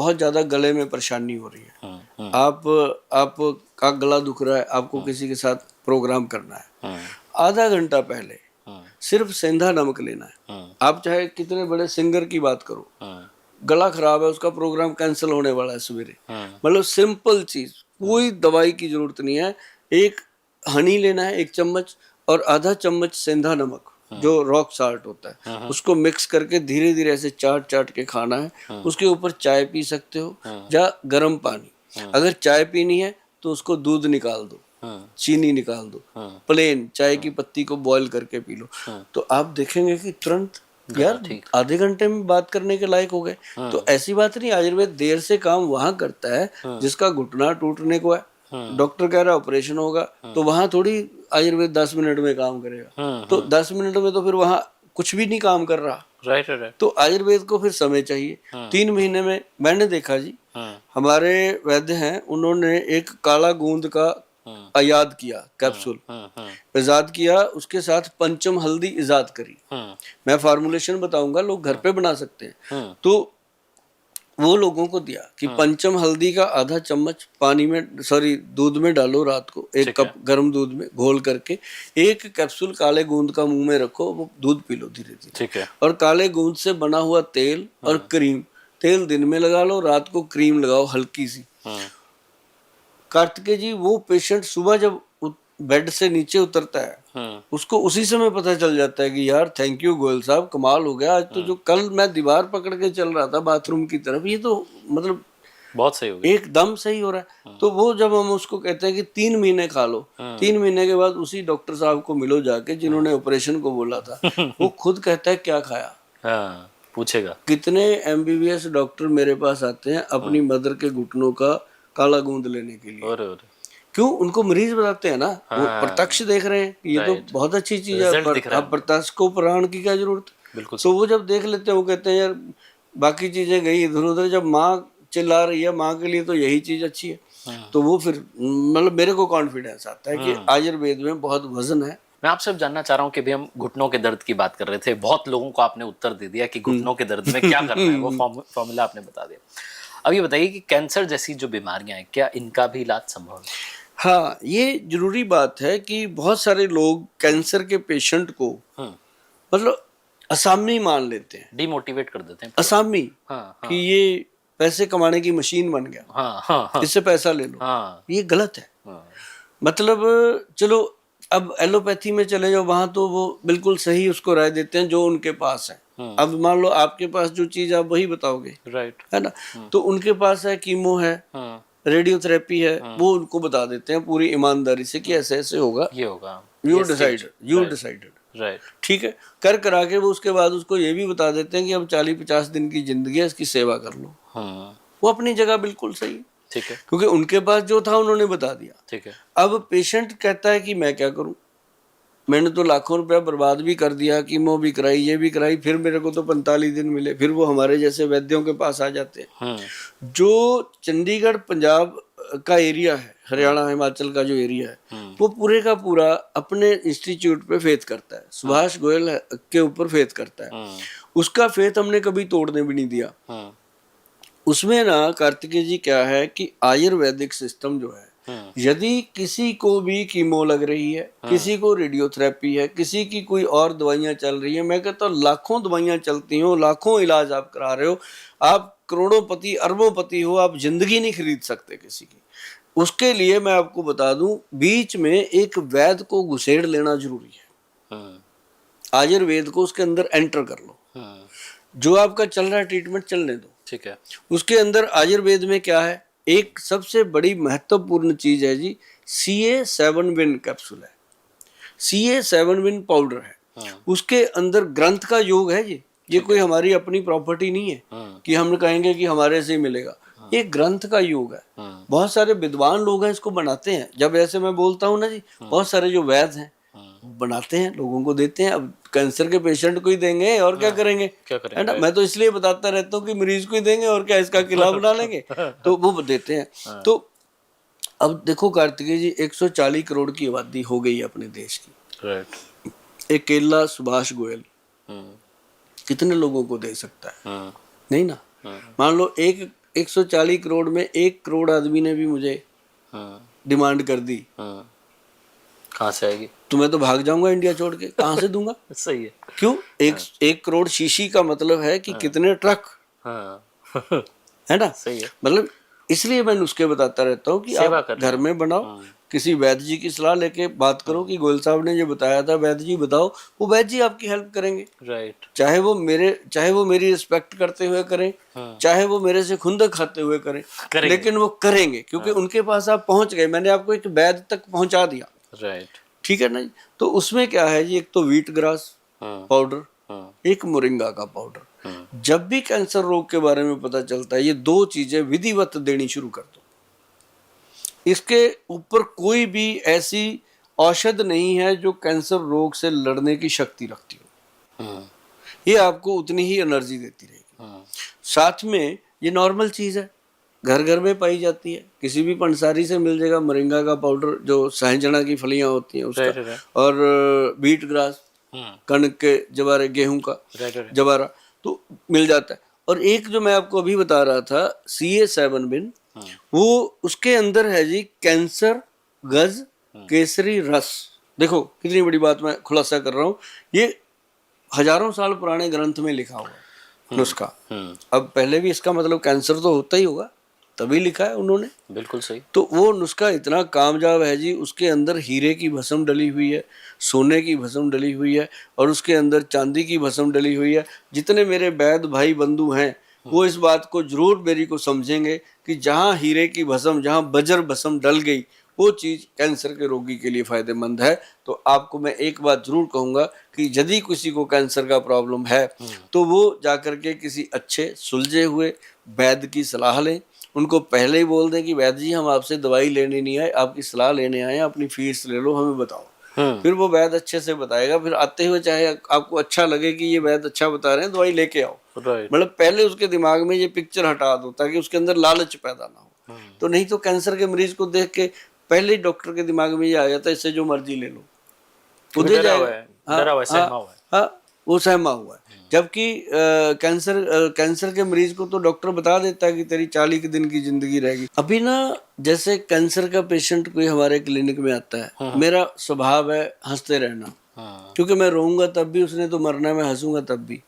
बहुत ज़्यादा गले में परेशानी हो रही है, आप का गला दुख रहा है, आपको किसी के साथ प्रोग्राम करना है, आधा घंटा पहले सिर्फ सेंधा नमक लेना है। आप चाहे कितने बड़े सिंगर की बात करो, गला खराब है, उसका प्रोग्राम कैंसिल होने वाला है सवेरे, मतलब सिंपल चीज, कोई दवाई की जरूरत नहीं है। एक हनी लेना है 1 चम्मच, और आधा चम्मच सेंधा नमक जो रॉक साल्ट होता है, उसको मिक्स करके धीरे धीरे ऐसे चाट चाट के खाना है। उसके ऊपर चाय पी सकते हो या गर्म पानी। अगर चाय पीनी है तो उसको दूध निकाल दो, चीनी निकाल दो, प्लेन चाय की पत्ती को बॉईल करके पी लो। तो आप देखेंगे कि तुरंत यार आधे घंटे में बात करने के लायक हो गए। तो ऐसी बात नहीं, आयुर्वेद देर से काम वहां करता है जिसका घुटना टूटने को है, डॉक्टर कह रहा है ऑपरेशन होगा, तो वहां थोड़ी आयुर्वेद 10 मिनट में काम करेगा। तो 10 मिनट में तो फिर वहां कुछ भी नहीं काम कर रहा। राइट। तो आयुर्वेद को फिर समय चाहिए। 3 महीने में मैंने देखा जी, हमारे वैद्य हैं, उन्होंने एक काला गूंद का इजाद किया, कैप्सूल इजाद किया, उसके साथ पंचम हल्दी इजाद करी। मैं फार्मूलेशन बताऊंगा, लोग घर पे बना सकते हैं। तो वो लोगों को दिया कि पंचम हल्दी का आधा चम्मच पानी में, सॉरी दूध में डालो, रात को 1 कप गर्म दूध में घोल करके 1 कैप्सूल काले गूंद का मुंह में रखो, वो दूध पी लो धीरे धीरे। और काले गूंद से बना हुआ तेल और क्रीम, तेल दिन में लगा लो, रात को क्रीम लगाओ हल्की सी। कार्तिकेय जी, वो पेशेंट सुबह जब बेड से नीचे उतरता है, उसको उसी समय पता चल जाता है कि यार थैंक यू गोयल साहब, कमाल हो गया आज तो, जो कल मैं दीवार पकड़ के चल रहा था बाथरूम की तरफ, ये तो मतलब बहुत सही हो गया, एकदम सही हो रहा है। तो वो जब हम उसको कहते हैं कि 3 महीने खा लो, 3 महीने के बाद उसी डॉक्टर साहब को मिलो जाके जिन्होंने ऑपरेशन को बोला था, वो खुद कहता है क्या खाया। पूछेगा। कितने MBBS डॉक्टर मेरे पास आते हैं अपनी मदर के घुटनों का काला गूंद लेने के लिए। और क्यों? उनको मरीज बताते हैं ना, वो प्रत्यक्ष देख रहे हैं ये तो बहुत अच्छी चीज है, अब प्रत्यक्ष को प्राण की क्या जरूरत। तो वो जब देख लेते हैं, वो कहते हैं यार बाकी चीजें गई इधर उधर, जब माँ चिल्ला रही है, माँ के लिए तो यही चीज अच्छी है। तो वो फिर मतलब मेरे को कॉन्फिडेंस आता है कि आयुर्वेद में बहुत वजन है। मैं आपसे जानना चाह रहा हूँ कि भी हम घुटनों के दर्द की बात कर रहे थे, बहुत लोगों को आपने उत्तर दे दिया कि घुटनों के दर्द में क्या करना है, वो फॉर्मूला आपने बता दिया। अब ये बताइए कि कैंसर जैसी जो बीमारियां हैं, क्या इनका भी इलाज संभव है? हाँ, ये जरूरी बात है कि बहुत सारे लोग कैंसर के पेशेंट को मतलब असामी मान लेते हैं, डिमोटिवेट कर देते हैं, असामी। कि ये पैसे कमाने की मशीन बन गया, इससे पैसा ले लो। ये गलत है। मतलब चलो अब एलोपैथी में चले जाओ, वहां तो वो बिल्कुल सही उसको राय देते हैं जो उनके पास है। अब मान लो आपके पास जो चीज आप वही बताओगे, राइट है ना। तो उनके पास है कीमो है, रेडियोथेरेपी है, वो उनको बता देते हैं पूरी ईमानदारी से कि ऐसे ऐसे होगा, ये होगा, यू डिसाइडेड, राइट। ठीक है, कर करा के वो उसके बाद उसको ये भी बता देते हैं कि अब 40-50 दिन की जिंदगी है, इसकी सेवा कर लो। वो अपनी जगह बिल्कुल सही है, ठीक है, क्योंकि उनके पास जो था उन्होंने बता दिया। ठीक है। अब पेशेंट कहता है कि मैं क्या करूं, मैंने तो लाखों रुपया बर्बाद भी कर दिया, कीमो भी कराई, ये भी कराई, फिर मेरे को तो 45 दिन मिले। फिर वो हमारे जैसे वैद्यों के पास आ जाते हैं। जो चंडीगढ़ पंजाब का एरिया है, हरियाणा हिमाचल का जो एरिया है, वो पूरे का पूरा अपने इंस्टीट्यूट पे फेथ करता है, सुभाष गोयल के ऊपर फेथ करता है। उसका फेथ हमने कभी तोड़ने भी नहीं दिया। उसमें ना कार्तिकेय जी क्या है कि आयुर्वेदिक सिस्टम जो है, यदि किसी को भी कीमो लग रही है, किसी को रेडियोथेरेपी है, किसी की कोई और दवाइयां चल रही है, मैं कहता हूँ लाखों दवाइयां चलती हो, लाखों इलाज आप करा रहे हो, आप करोड़ोंपति अरबोंपति हो, आप जिंदगी नहीं खरीद सकते किसी की। उसके लिए मैं आपको बता दूं, बीच में एक वैद्य को घुसेड़ लेना जरूरी है। आयुर्वेद को उसके अंदर एंटर कर लो, जो आपका चल रहा है ट्रीटमेंट चलने दो, ठीक है। उसके अंदर आयुर्वेद में क्या है, एक सबसे बड़ी महत्वपूर्ण चीज है जी, CA7 विन कैप्सूल है, CA7 विन पाउडर है। उसके अंदर ग्रंथ का योग है जी, ये कोई हमारी अपनी प्रॉपर्टी नहीं है कि हम कहेंगे कि हमारे से ही मिलेगा। ये ग्रंथ का योग है। बहुत सारे विद्वान लोग हैं इसको बनाते हैं। जब ऐसे मैं बोलता हूँ ना जी, बहुत सारे जो वैद्य हैं बनाते हैं, लोगों को देते हैं। अब कैंसर के पेशेंट को ही देंगे और क्या करेंगे, है ना। मैं तो इसलिए बताता रहता हूँ कि मरीज को ही देंगे और क्या इसका किला बना लेंगे, तो वो देते हैं। तो अब देखो कार्तिकेय जी, 140 करोड़ की आबादी हो गई है अपने देश की। एक केला सुभाष गोयल कितने लोगों को दे सकता है? नहीं ना। मान लो एक 140 करोड़ में 1 करोड़ आदमी ने भी मुझे डिमांड कर दी, कहाँ से आएगी? तो मैं तो भाग जाऊंगा इंडिया छोड़ के, कहाँ से दूंगा? सही है। क्यों? 1 करोड़ शीशी का मतलब है कि कितने ट्रक, है ना? सही है। मतलब इसलिए मैं नुस्खे बताता रहता हूँ कि आप घर में बनाओ, किसी वैद्य जी की सलाह लेके बात करो कि गोयल साहब ने जो बताया था वैद्य जी बताओ, वो वैद्य जी आपकी हेल्प करेंगे। राइट। चाहे वो मेरी रिस्पेक्ट करते हुए करें, चाहे वो मेरे से खुंदक खाते हुए करें, लेकिन वो करेंगे, क्योंकि उनके पास आप पहुंच गए, मैंने आपको एक वैद्य तक पहुंचा दिया। राइट। ठीक है ना जी? तो उसमें क्या है जी, एक तो व्हीट ग्रास पाउडर, एक मोरिंगा का पाउडर। जब भी कैंसर रोग के बारे में पता चलता है, ये 2 चीजें विधिवत देनी शुरू कर दो। इसके ऊपर कोई भी ऐसी औषध नहीं है जो कैंसर रोग से लड़ने की शक्ति रखती हो। ये आपको उतनी ही एनर्जी देती रहेगी। साथ में ये नॉर्मल चीज है, घर घर में पाई जाती है, किसी भी पंसारी से मिल जाएगा मोरिंगा का पाउडर, जो सहजना की फलियां होती हैं उसका, और व्हीट ग्रास, कणक के जवारे, गेहूं का जवारा, तो मिल जाता है। और एक जो मैं आपको अभी बता रहा था, CA7 बिन, वो उसके अंदर है जी कैंसर गज केसरी रस। देखो कितनी बड़ी बात मैं खुलासा कर रहा हूँ, ये हजारों साल पुराने ग्रंथ में लिखा हुआ है नुस्खा। अब पहले भी इसका मतलब कैंसर तो होता ही होगा, तभी लिखा है उन्होंने। बिल्कुल सही। तो वो नुस्खा इतना कामयाब है जी, उसके अंदर हीरे की भस्म डली हुई है, सोने की भस्म डली हुई है, और उसके अंदर चांदी की भस्म डली हुई है। जितने मेरे वैद्य भाई बंधु हैं वो इस बात को जरूर मेरी को समझेंगे कि जहाँ हीरे की भस्म, जहाँ वज्र भस्म डल गई, वो चीज कैंसर के रोगी के लिए फायदेमंद है। तो आपको मैं एक बात जरूर कहूंगा कि यदि किसी को कैंसर का प्रॉब्लम है तो वो जाकर के किसी अच्छे सुलझे हुए वैद्य की सलाह लें। उनको पहले ही बोल दें कि वैद्य जी हम आपसे दवाई लेने नहीं आए, आपकी सलाह लेने आए हैं, अपनी फीस ले लो, हमें बताओ। फिर वो वैद्य अच्छे से बताएगा, फिर आते हुए चाहे आपको अच्छा लगे कि ये वैद्य अच्छा बता रहे हैं, दवाई लेके आओ। मतलब पहले उसके दिमाग में ये पिक्चर हटा दो ताकि उसके अंदर लालच पैदा ना हो। तो नहीं तो कैंसर के मरीज को देख के पहले ही डॉक्टर के दिमाग में ये आ जाता है इससे जो मर्जी ले लो, वो दे जाएगा। हाँ, वो सहमा हुआ है। जबकि कैंसर के मरीज को तो डॉक्टर बता देता है कि तेरी 40 दिन की जिंदगी रहेगी। अभी ना जैसे कैंसर का पेशेंट कोई हमारे क्लिनिक में आता है, मेरा स्वभाव है हंसते रहना, क्योंकि मैं रोऊंगा तब भी, उसने तो मरना है, मैं हंसूंगा तब भी,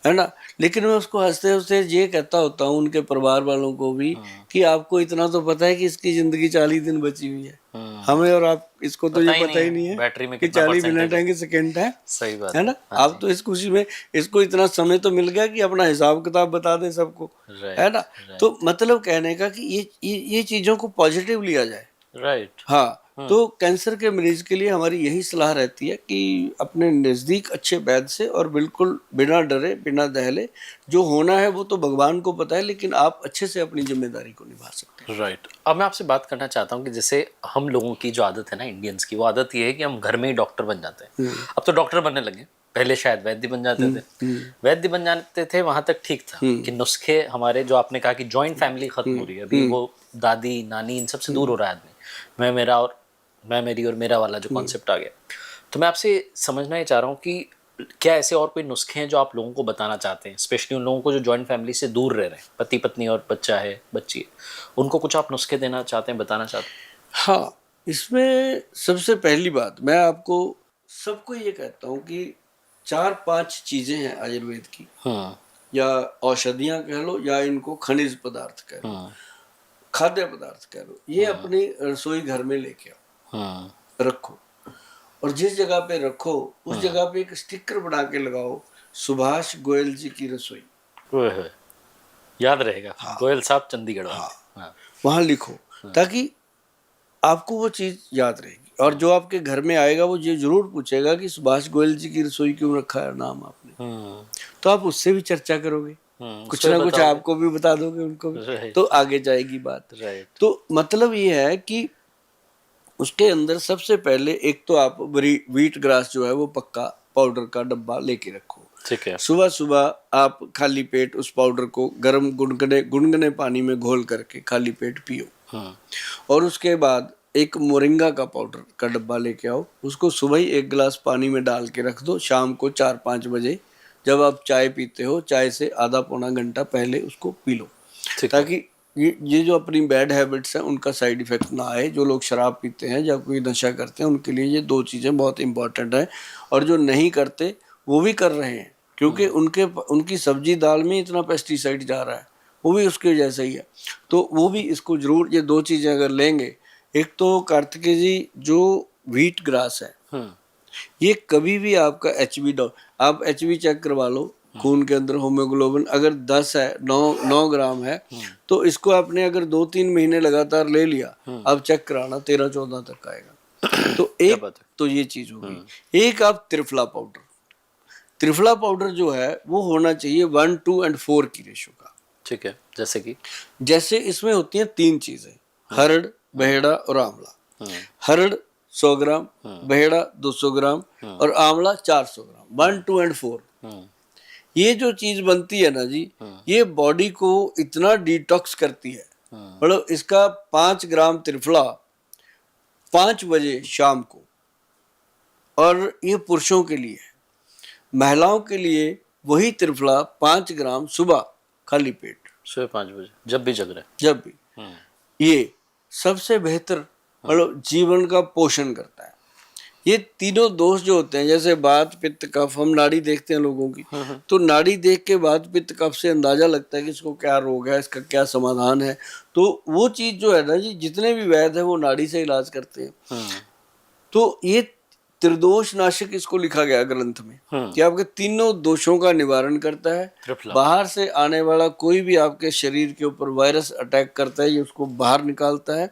है ना। लेकिन मैं उसको हंसते हंसते ये कहता होता हूँ उनके परिवार वालों को भी कि आपको इतना तो पता है कि इसकी जिंदगी 40 दिन बची हुई है, हमें और आप इसको तो ये पता ही नहीं है बैटरी में कि 40 मिनट है कि सेकंड है। सही बात है ना। आप तो इस खुशी में, इसको इतना समय तो मिल गया कि अपना हिसाब किताब बता दे सबको, है ना। तो मतलब कहने का कि ये चीजों को पॉजिटिव लिया जाए। राइट। हाँ, तो कैंसर के मरीज के लिए हमारी यही सलाह रहती है कि अपने नजदीक अच्छे वैद्य से, और बिल्कुल बिना डरे बिना दहले, जो होना है वो तो भगवान को पता है, लेकिन आप अच्छे से अपनी जिम्मेदारी को निभा सकते हैं। राइट। अब मैं आपसे बात करना चाहता हूँ कि जैसे हम लोगों की जो आदत है ना, इंडियंस की, वो आदत ये है कि हम घर में ही डॉक्टर बन जाते हैं। अब तो डॉक्टर बनने लगे, पहले शायद वैद्य बन जाते थे। वैद्य बन जाते थे, वहां तक ठीक था कि नुस्खे हमारे, जो आपने कहा कि जॉइंट फैमिली खत्म हो रही है अभी, वो दादी नानी इन सबसे दूर हो रहा है आदमी, मैं मेरी और मेरा वाला जो कॉन्सेप्ट आ गया। तो मैं आपसे समझना ही चाह रहा हूँ कि क्या ऐसे और कोई नुस्खे हैं जो आप लोगों को बताना चाहते हैं, स्पेशली उन लोगों को जो जॉइंट फैमिली से दूर रह रहे हैं, पति पत्नी और बच्चा है, बच्ची है, उनको कुछ आप नुस्खे देना चाहते हैं, बताना चाहते हैं? हाँ, इसमें सबसे पहली बात मैं आपको सबको ये कहता हूँ कि 4-5 चीजें हैं आयुर्वेद की, या औषधियां कह लो, या इनको खनिज पदार्थ कह लो, खाद्य पदार्थ कह लो, ये अपनी रसोई घर में लेके आओ, रखो, और जिस जगह पे रखो उस जगह पे एक स्टिकर बना के लगाओ, सुभाष गोयल जी की रसोई। याद रहेगा। हाँ, गोयल साहब चंडीगढ़। हाँ, वहां लिखो, ताकि आपको वो चीज याद रहेगी। और जो आपके घर में आएगा वो ये जरूर पूछेगा कि सुभाष गोयल जी की रसोई क्यों रखा है नाम आपने, तो आप उससे भी चर्चा करोगे, कुछ ना कुछ आपको भी बता दोगे, उनको भी, तो आगे जाएगी बात। तो मतलब ये है कि उसके अंदर सबसे पहले एक तो आप व्हीट ग्रास जो है वो पक्का पाउडर का डब्बा लेके रखो। ठीक है। सुबह सुबह आप खाली पेट उस पाउडर को गर्म गुनगुने पानी में घोल करके खाली पेट पियो। और उसके बाद एक मोरिंगा का पाउडर का डब्बा लेके आओ, उसको सुबह ही 1 गिलास पानी में डाल के रख दो, शाम को 4-5 बजे जब आप चाय पीते हो, चाय से आधा पौना घंटा पहले उसको पी लो। ठीक है। ताकि ये जो अपनी बैड हैबिट्स हैं उनका साइड इफेक्ट ना आए। जो लोग शराब पीते हैं या कोई नशा करते हैं उनके लिए ये 2 चीज़ें बहुत इंपॉर्टेंट हैं, और जो नहीं करते वो भी कर रहे हैं, क्योंकि उनकी सब्जी दाल में इतना पेस्टिसाइड जा रहा है, वो भी उसके जैसा ही है। तो वो भी इसको जरूर, ये 2 चीज़ें अगर लेंगे, एक तो कार्तिकेय जी जो व्हीट ग्रास है ये कभी भी आपका एचबी डाउन, आप एचबी चेक करवा लो, खून के अंदर हीमोग्लोबिन अगर 10 है, 9 ग्राम है, तो इसको आपने अगर 2-3 महीने लगातार ले लिया, अब चेक कराना 13-14 तक आएगा। तो एक तो ये चीज होगी। एक आप त्रिफला पाउडर जो है वो होना चाहिए 1, 2 और 4 की रेशो का। ठीक है, जैसे कि जैसे इसमें होती हैं 3 चीजें, हरड़, बहेड़ा और आंवला। हरड़ 100 ग्राम, बहेड़ा 200 ग्राम और आंवला 400 ग्राम, 1, 2 और 4। ये जो चीज बनती है ना जी, ये बॉडी को इतना डिटॉक्स करती है। मतलब इसका 5 ग्राम त्रिफला 5 बजे शाम को, और ये पुरुषों के लिए है। महिलाओं के लिए वही त्रिफला 5 ग्राम सुबह खाली पेट, सुबह 5 बजे जब भी जग रहे, जब भी। ये सबसे बेहतर मतलब जीवन का पोषण करता है। ये तीनों दोष जो होते हैं, जैसे वात पित्त कफ, हम नाड़ी देखते हैं लोगों की, तो नाड़ी देख के वात पित्त कफ से अंदाजा लगता है कि इसको क्या रोग है, इसका क्या समाधान है। तो वो चीज जो है ना जी, जितने भी वैद्य है वो नाड़ी से इलाज करते हैं। तो ये त्रिदोष नाशक इसको लिखा गया ग्रंथ में कि आपके तीनों दोषों का निवारण करता है। बाहर से आने वाला कोई भी आपके शरीर के ऊपर वायरस अटैक करता है, ये उसको बाहर निकालता है।